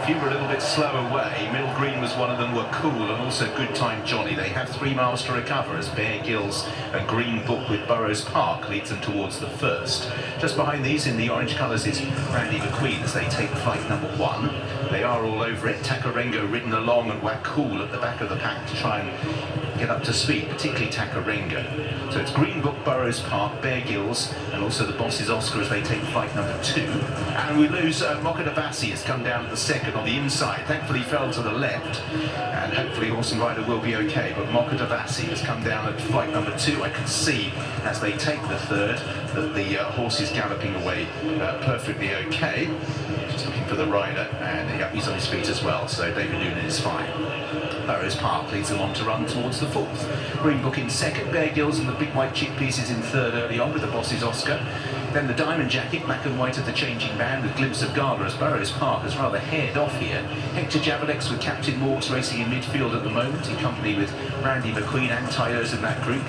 A few were a little bit slow away. Middle Green was one of them, were Cool, and also Good Time Johnny. They have 3 miles to recover as Bear Gills and Green Book with Burrows Park leads them towards the first. Just behind these in the orange colours is Randy McQueen as they take flight number 1. They are all over it. Takarengo ridden along and Whack Cool at the back of the pack to try and get up to speed, particularly Takarengo. So it's Green Book, Burrows Park, Bear Gills, and also the Boss's Oscar as they take flight number 2. And we lose Mokadavasi has come down at the second on the inside. Thankfully fell to the left, and hopefully Horse and Rider will be okay. But Mokadavasi has come down at flight number 2. I can see as they take the third that the horse is galloping away perfectly okay. Just looking for the rider, and yeah, he's on his feet as well, so David Noonan is fine. Burrows Park leads them on to run towards the fourth. Green Book in second, Bear Gills and the Big White Chip Pieces in third early on with the Boss's Oscar. Then the Diamond Jacket, black and white at the changing band with Glimpse of Gala as Burrows Park has rather haired off here. Hector Javalex with Captain Morgs racing in midfield at the moment, in company with Randy McQueen and Tyers in that group.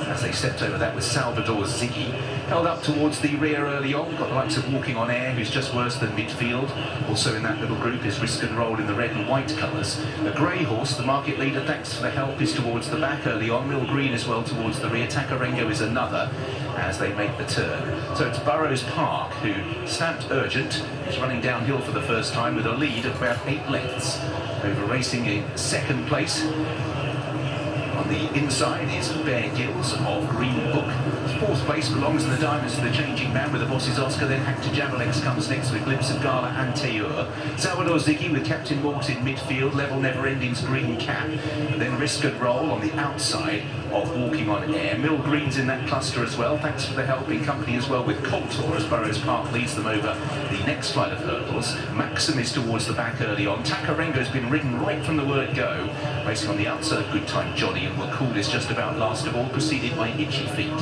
As they stepped over that with Salvador Ziggy. Held up towards the rear early on, got the likes of Walking on Air, who's just worse than midfield. Also in that little group is Risk and Roll in the red and white colours. The grey horse, the market leader, Thanksforthehelp, is towards the back early on. Mill Green as well towards the rear. Takarengo is another as they make the turn. So it's Burrows Park who stamped urgent. He's running downhill for the first time with a lead of about 8 lengths over racing in second place. On the inside is Bear Gills of Green Book. Fourth place belongs to the Diamonds to the changing man with the Boss's Oscar. Then Hector Javalex comes next with Glimpse of Gala and Tayur. Salvador Ziggy with Captain Morgs in midfield. Level Never Ending's Green Cap. And then Risk and Roll on the outside of Walking on Air. Mill Green's in that cluster as well. Thanksforthehelp in company as well with Coltor as Burrows Park leads them over the next flight of hurdles. Maxim is towards the back early on. Takarengo's been ridden right from the word go. Racing on the outside of Good Time Johnny, and Cool is just about last of all, preceded by Itchy Feet.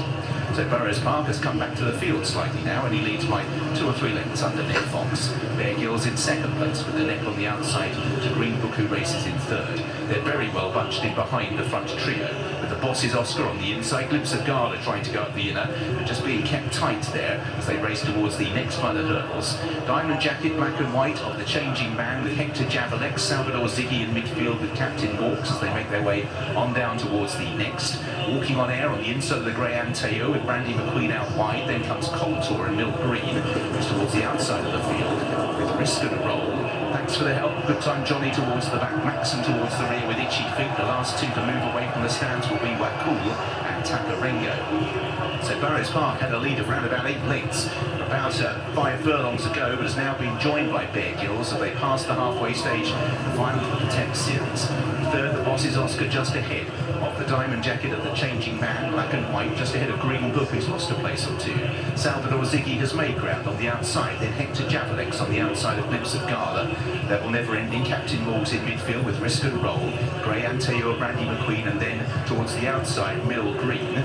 So Burrows Park has come back to the field slightly now, and he leads by 2 or 3 lengths under Ned Fox. Bear Gills in second place with the neck on the outside to Green Book, who races in third. They're very well bunched in behind the front trio, with the Boss's Oscar on the inside, Glimpse of Gala trying to go up the inner, but just being kept tight there as they race towards the next flight of hurdles. Diamond Jacket, black and white of the changing man with Hector Javalex, Salvador Ziggy in midfield with Captain Morgs as they make their way on down towards the next. Walking on Air on the inside of the grey Anteo with Randy McQueen out wide. Then comes Coltor and Mill Green, who's towards the outside of the field with Risk and Roll. Thanksforthehelp, Good Time Johnny towards the back, Maxim towards the rear with Itchy Feet. The last two to move away from the stands will be Wakul and Takarengo. So Burrows Park had a lead of round about 8 lengths, about 5 furlongs ago, but has now been joined by Bear Gills as they pass the halfway stage, the final of the 10th series. Third, the Boss's Oscar just ahead of the Diamond Jacket of the changing man, black and white, just ahead of Green Book, who's lost a place or 2. Salvador Ziggy has made ground on the outside, then Hector Javalex on the outside of Glimpse of Gala. Level Never Ending, Captain Morgs in midfield with Risk and Roll, Grey Anteo, Randy McQueen, and then towards the outside, Mill Green.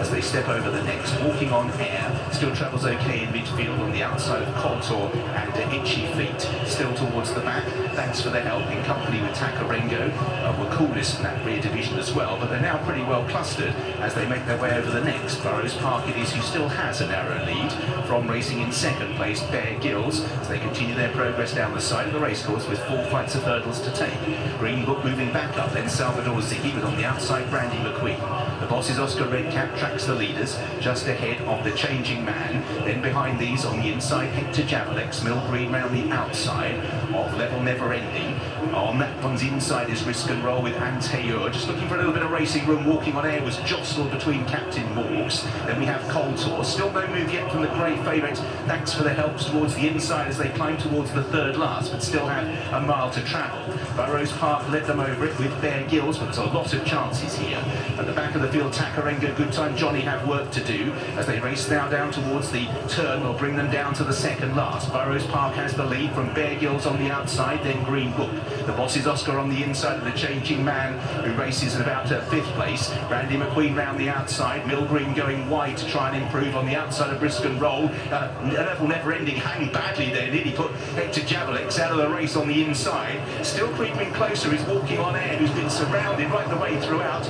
As they step over the next, Walking on Air still travels okay in midfield on the outside of Coltor and Itchy Feet. Still towards the back, Thanksforthehelp in company with Takarengo. Were coolest in that rear division as well, but they're now pretty well clustered as they make their way over the next. Burrows Park it is who still has a narrow lead from racing in second place, Bear Gills, as they continue their progress down the side of the racecourse with 4 flights of hurdles to take. Green Book moving back up, then Salvador Ziggy with on the outside Randy McQueen. The Boss's Oscar Red Cap tracks the leaders just ahead of the changing man. Then behind these on the inside, Hector Javalex, Mill Green round the outside of Level Never Ending. On that one's inside is Risk and Roll with Anteo. Just looking for a little bit of racing room. Walking on Air was jostled between Captain Morgs. Then we have Coltor. Still no move yet from the grey favourite. Thanksforthehelp towards the inside as they climb towards the third last, but still have a mile to travel. Burrows Park led them over it with Bear Gills, but there's a lot of chances here. At the back of the field, Takarengo, Good Time Johnny have work to do as they race now down towards the turn. Will bring them down to the second last. Burrows Park has the lead from Bear Gills on the outside, then Green Book. The Boss's Oscar on the inside of the changing man, who races at about 5th place. Randy McQueen round the outside. Mill Green going wide to try and improve on the outside of Risk and Roll. Level Never Ending hang badly there. Nearly put Hector Javalex out of the race on the inside. Still creeping closer is Walking on Air, who's been surrounded right the way throughout.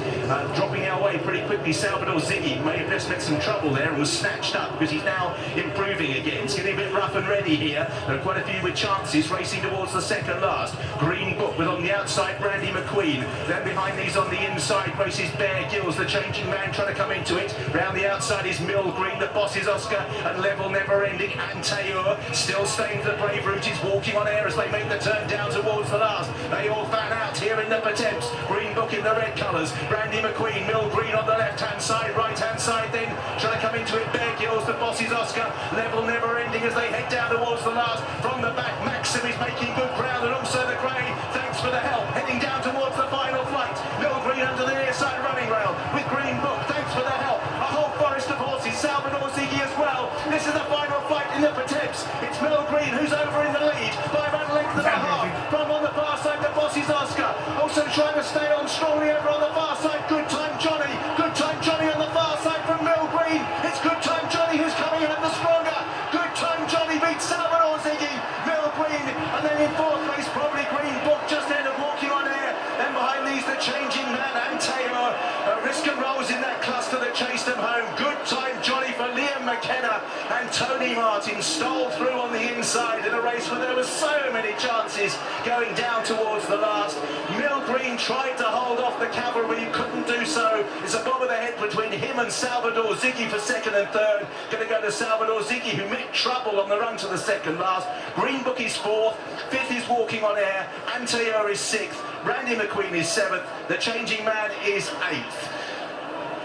Dropping out away pretty quickly. Salvador Ziggy may have just met some trouble there and was snatched up because he's now improving again. It's getting a bit rough and ready here. There are quite a few with chances racing towards the second last. Green Book with on the outside Randy McQueen. Then behind these on the inside races Bear Gills, the changing man trying to come into it. Round the outside is Mill Green, the boss is Oscar, and Level Never Ending. And Taylor still staying to the brave route, is walking on air as they make the turn down towards the last. They all fan out here in the Potemps. Green Book in the red colours. Randy McQueen, Mill Green on the left-hand side, right-hand side then. Trying to come into it, Bear Gills, the boss is Oscar. Level Never Ending as they head down towards the last. From the back, Maxim is making good ground, and also the grey. Thanks for the help. Heading down towards the final flight. Mill Green under the near side running rail with Green Book. Thanks for the help. A whole forest of horses. Salvador Ziggy as well. This is the final fight in the Potemps. It's Mill Green who's over in the lead by about a length and a half. From on the far side, the boss is Oscar. Also trying to stay on strongly over on the far side. Good time Jonny. Good time Jonny on the far side from Mill Green. It's Good time Jonny who's coming out the stronger. Good time Jonny beats Salvador Ziggy. Mill Green, and then in fourth place probably Green Book just ahead of walking on air. Then behind these the changing man and Taylor. Risk and rolls in that cluster that chased them home. Good time Jonny for Liam McKenna, and Tony Martin stole through on the inside in a race where there were so many chances going down towards the last. Mill Green tried to hold off the cavalry, couldn't do so. It's a bob of the head between him and Salvador Ziggy for second and third. Going to go to Salvador Ziggy, who met trouble on the run to the second last. Green Book is fourth, fifth is walking on air, Antayor is sixth, Randy McQueen is seventh, the changing man is eighth.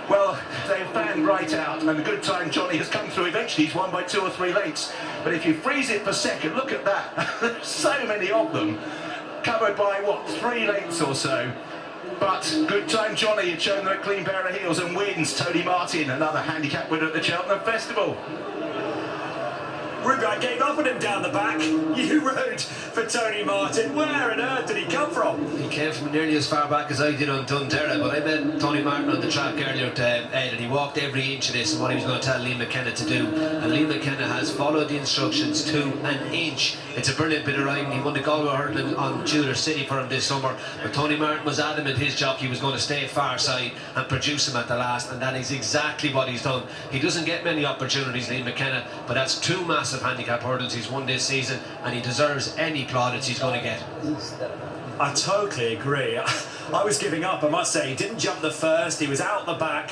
Well, they fanned right out, and a Good time Jonny has come through. Eventually he's won by 2 or 3 lengths, but if you freeze it for second, look at that. There's so many of them, covered by what, 3 lengths or so. But Good time Jonny had shown them a clean pair of heels and wins. Tony Martin, another handicap winner at the Cheltenham Festival. Ruby, I gave up on him down the back. You rode for Tony Martin. Where on earth did he come from? He came from nearly as far back as I did on Dunterra, but I met Tony Martin on the track earlier Ed, and he walked every inch of this and what he was going to tell Liam McKenna to do. And Liam McKenna has followed the instructions to an inch. It's a brilliant bit of riding. He won the Galway hurdle on Jeweller City for him this summer, but Tony Martin was adamant his jockey was going to stay far side and produce him at the last, and that is exactly what he's done. He doesn't get many opportunities, Liam McKenna, but that's 2 massive handicap hurdles he's won this season, and he deserves any plaudits he's going to get. I totally agree. I was giving up, I must say. He didn't jump the first, he was out the back,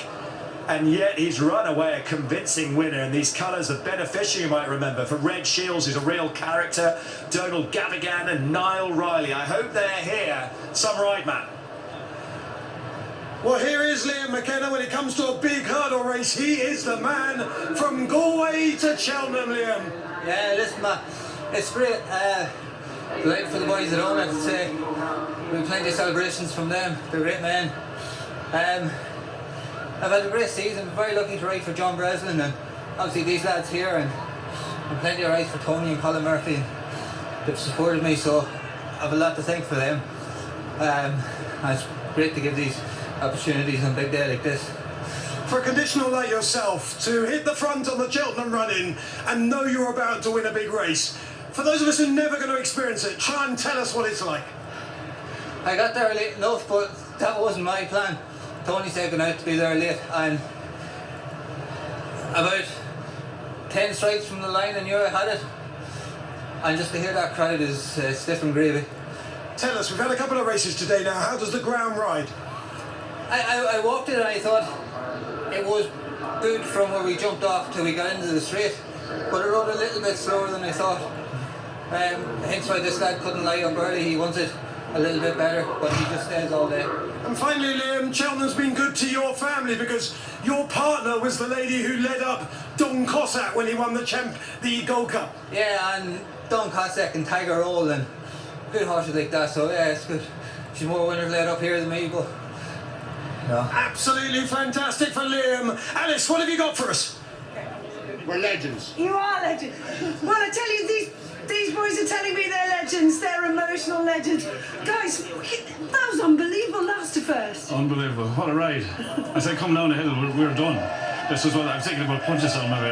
and yet he's run away a convincing winner. And these colours are beneficial, you might remember, for Red Shields, who's a real character, Donald Gavigan and Niall Riley. I hope they're here. Some ride, man. Well, here is Liam McKenna. When it comes to a big hurdle race, he is the man from Galway to Cheltenham, Liam. Yeah, listen, man, it's great. Great for the boys at home, I have to say. We've plenty of celebrations from them. They're great men. I've had a great season. I'm very lucky to ride for John Breslin, and obviously these lads here, and plenty of rides for Tony and Colin Murphy, and they've supported me, so I have a lot to thank for them. And it's great to give these opportunities on a big day like this. For a conditional like yourself to hit the front on the Cheltenham run-in and know you're about to win a big race, for those of us who are never going to experience it, try and tell us what it's like. I got there late enough, but that wasn't my plan. Tony said going out to be there late, and about 10 strikes from the line, and I had it. And just to hear that crowd is stiff and gravy. Tell us, we've had a couple of races today now. How does the ground ride? I walked it and I thought it was good from where we jumped off till we got into the straight, but it rode a little bit slower than I thought. Hence why this lad couldn't lie up early. He wants it a little bit better, but he just stays all day. And finally, Liam, Cheltenham's been good to your family because your partner was the lady who led up Don Cossack when he won the Gold Cup. Yeah, and Don Cossack and Tiger Roll and good horses like that, so yeah, it's good. She's more winners led up here than me, but no. Absolutely fantastic for Liam. Alice, what have you got for us? We're legends. You are legends. Well, I tell you, these boys are telling me they're legends. They're emotional legends. Guys, that was unbelievable, last to first. Unbelievable. What a ride. As I come down the hill, we're done. This was what I'm thinking about punches on my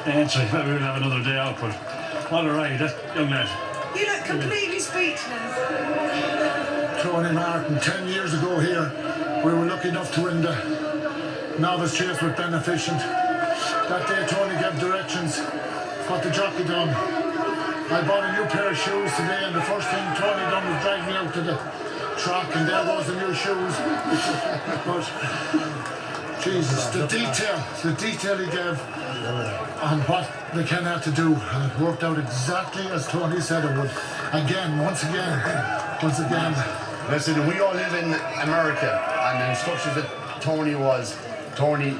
entry. Maybe we'll have another day out, but what a ride. That young lad. You look completely speechless. Tony Martin, 10 years ago here, we were lucky enough to win the novice chase was beneficent. That day Tony gave directions what the jockey done. I bought a new pair of shoes today, and the first thing Tony done was drag me out to the track, and there was the new shoes. But Jesus, the detail he gave on what McKenna had to do, and it worked out exactly as Tony said it would. Once again. Listen, we all live in America, and the instructions that Tony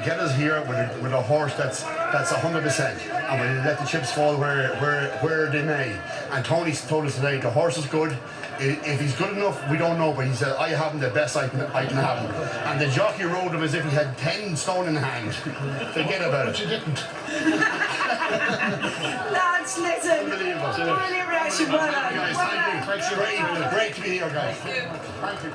get us here with a horse that's 100%, and we'll let the chips fall where they may. And Tony told us today the horse is good. If he's good enough, we don't know, but he said, I have him the best I can have him. And the jockey rode him as if he had 10 stone in hand. Forget about it. But you didn't. Lads, listen. Unbelievable. Brilliant reaction. Well done. Guys, thank you. Great to be here, guys. Thank you.